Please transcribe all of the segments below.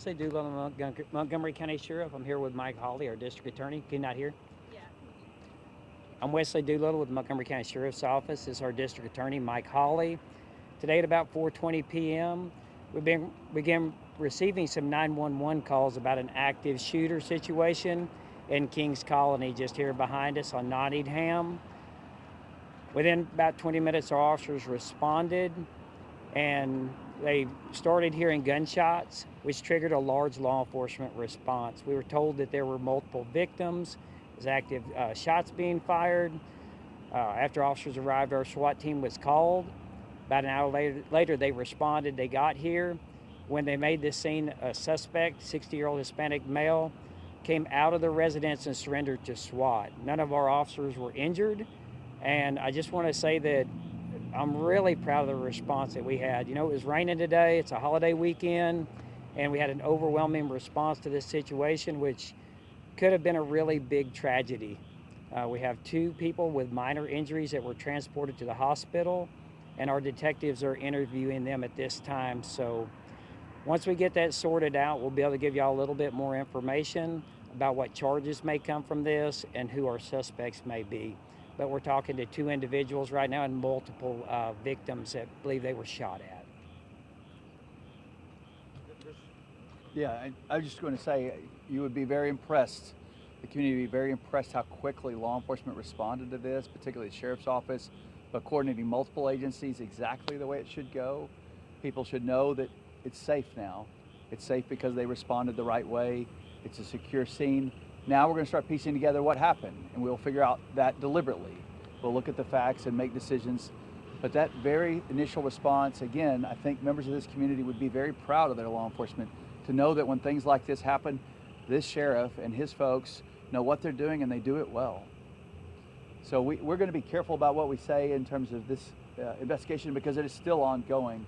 Wesley Doolittle, Montgomery County Sheriff. I'm here with Mike Hawley, our district attorney. Can you not hear? I'm Wesley Doolittle with Montgomery County Sheriff's Office. This is our district attorney, Mike Hawley. Today at about 4:20 p.m., began receiving some 911 calls about an active shooter situation in Kings Colony, just here behind us on Nottingham. Within about 20 minutes, our officers responded and they started hearing gunshots, which triggered a large law enforcement response. We were told that there were multiple victims, there's active shots being fired. After officers arrived, our SWAT team was called. About an hour later, they responded. They got here. When they made the scene, a suspect, 60-year-old Hispanic male, came out of the residence and surrendered to SWAT. None of our officers were injured, and I just want to say that I'm really proud of the response that we had. You know, it was raining today, it's a holiday weekend, and we had an overwhelming response to this situation, which could have been a really big tragedy. We have two people with minor injuries that were transported to the hospital, and our detectives are interviewing them at this time. So once we get that sorted out, we'll be able to give y'all a little bit more information about what charges may come from this and who our suspects may be. But we're talking to two individuals right now and multiple victims that believe they were shot at. Yeah, I was just going to say, you would be very impressed, the community would be very impressed how quickly law enforcement responded to this, particularly the sheriff's office, but coordinating multiple agencies exactly the way it should go. People should know that it's safe now. It's safe because they responded the right way. It's a secure scene. Now we're going to start piecing together what happened, and we'll figure out that deliberately. We'll look at the facts and make decisions. But that very initial response, again, I think members of this community would be very proud of their law enforcement to know that when things like this happen, this sheriff and his folks know what they're doing and they do it well. So we're going to be careful about what we say in terms of this investigation because it is still ongoing.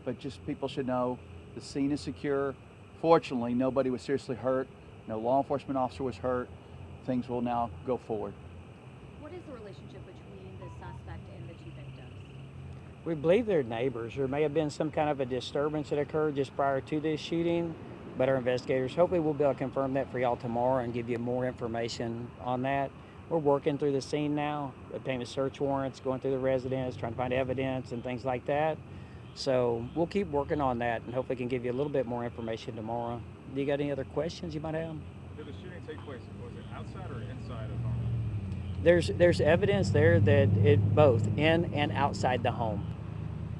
But just people should know the scene is secure. Fortunately, nobody was seriously hurt. No law enforcement officer was hurt. Things will now go forward. What is the relationship between the suspect and the two victims? We believe they're neighbors. There may have been some kind of a disturbance that occurred just prior to this shooting, but our investigators, hopefully we'll be able to confirm that for y'all tomorrow and give you more information on that. We're working through the scene now, obtaining search warrants, going through the residence, trying to find evidence and things like that. So we'll keep working on that and hopefully can give you a little bit more information tomorrow. Do you got any other questions you might have? Did the shooting take place? Was it outside or inside of home? There's evidence there that it both in and outside the home.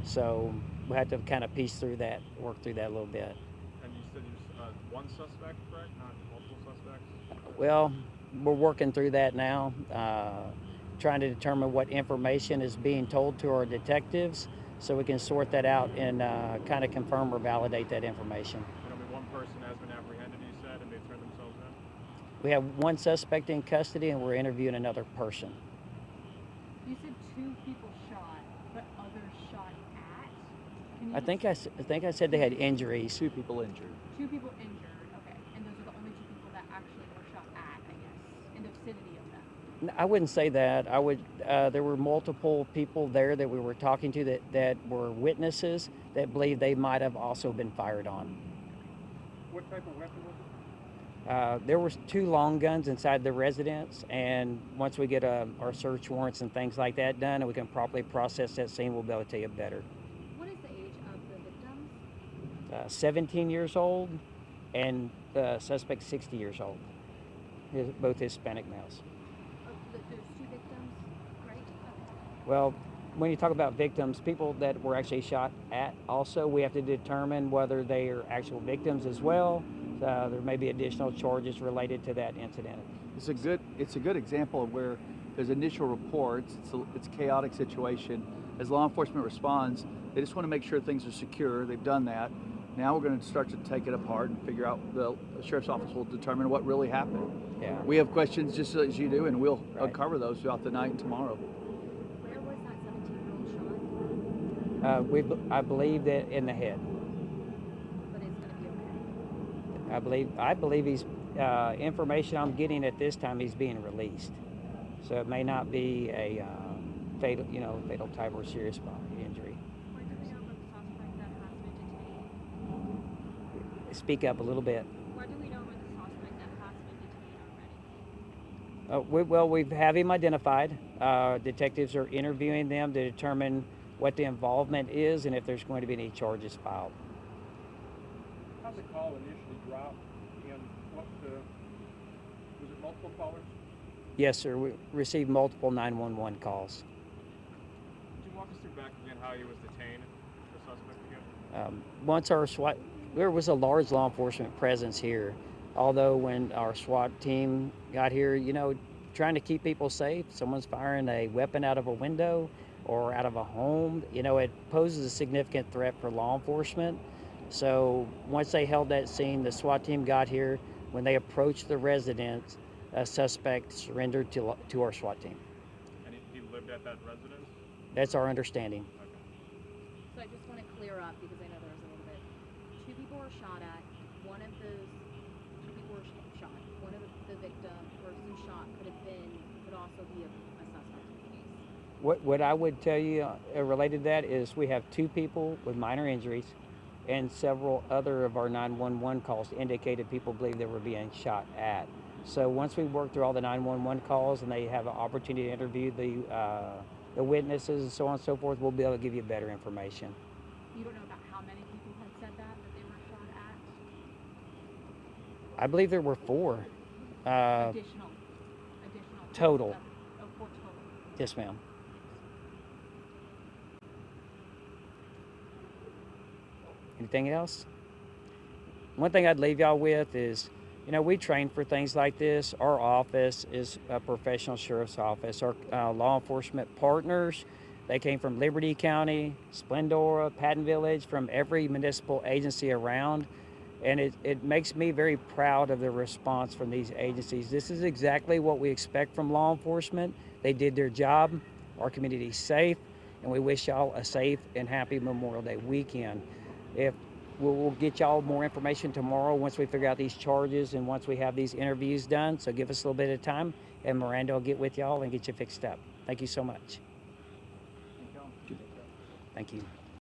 So we'll have to kind of piece through that, work through that a little bit. And you said there's one suspect, correct? Not multiple suspects? Well, we're working through that now, trying to determine what information is being told to our detectives so we can sort that out and kind of confirm or validate that information. And only one person has been apprehended, you said, and they turned themselves in? We have one suspect in custody and we're interviewing another person. You said two people shot, but others shot at? Can you I think I said they had injuries. Two people injured. Two people injured, okay. And those are the only two people that actually were shot at, I guess, in the vicinity of them. I wouldn't say that. There were multiple people there that we were talking to that were witnesses that believe they might have also been fired on. What type of weapon was it? There was two long guns inside the residence, and once we get our search warrants and things like that done and we can properly process that scene, we'll be able to tell you better. What is the age of the victims? 17 years old and the suspect 60 years old. Both Hispanic males. There's two victims, right? Okay. Well, when you talk about victims, people that were actually shot at also, we have to determine whether they are actual victims as well. There may be additional charges related to that incident. It's a good example of where there's initial reports. It's a chaotic situation. As law enforcement responds, they just want to make sure things are secure. They've done that. Now we're going to start to take it apart and figure out. The sheriff's office will determine what really happened. Yeah. We have questions just as you do, and we'll Right. uncover those throughout the night and tomorrow. Where was that 17-year-old shot? I believe that in the head. But it's going to be okay. I believe he's information I'm getting at this time. He's being released, so it may not be a fatal type or serious body injury. Or do we know the suspect that has been detained? speak up a little bit. Why do we know where the suspect that has been detained already? We have him identified. Detectives are interviewing them to determine what the involvement is and if there's going to be any charges filed. How'd the call initially drop, and what was it multiple callers? Yes, sir. We received multiple 911 calls. Could you walk us through back again how he was detained, the suspect again? Once our SWAT, there was a large law enforcement presence here. Although when our SWAT team got here, trying to keep people safe, someone's firing a weapon out of a window or out of a home, it poses a significant threat for law enforcement. So once they held that scene, the SWAT team got here. When they approached the residence, a suspect surrendered to our SWAT team. And he lived at that residence? That's our understanding. Okay. So I just want to clear up because I know there was a little bit. 2 people were shot at. One of those 2 people were shot. One of the victim, person shot, could also be a suspect in the case. What I would tell you related to that is we have 2 people with minor injuries, and several other of our 911 calls indicated people believe they were being shot at. So once we work through all the 911 calls and they have an opportunity to interview the witnesses and so on and so forth, we'll be able to give you better information. You don't know about how many people had said that they were shot at? I believe there were 4. Additional. Total. 4 total. Yes, ma'am. Anything else? One thing I'd leave y'all with is, we train for things like this. Our office is a professional sheriff's office. Our law enforcement partners, they came from Liberty County, Splendora, Patton Village, from every municipal agency around. And it makes me very proud of the response from these agencies. This is exactly what we expect from law enforcement. They did their job. Our community is safe, and we wish y'all a safe and happy Memorial Day weekend. We'll get y'all more information tomorrow once we figure out these charges and once we have these interviews done. So give us a little bit of time, and Miranda will get with y'all and get you fixed up. Thank you so much. Thank you. Thank you.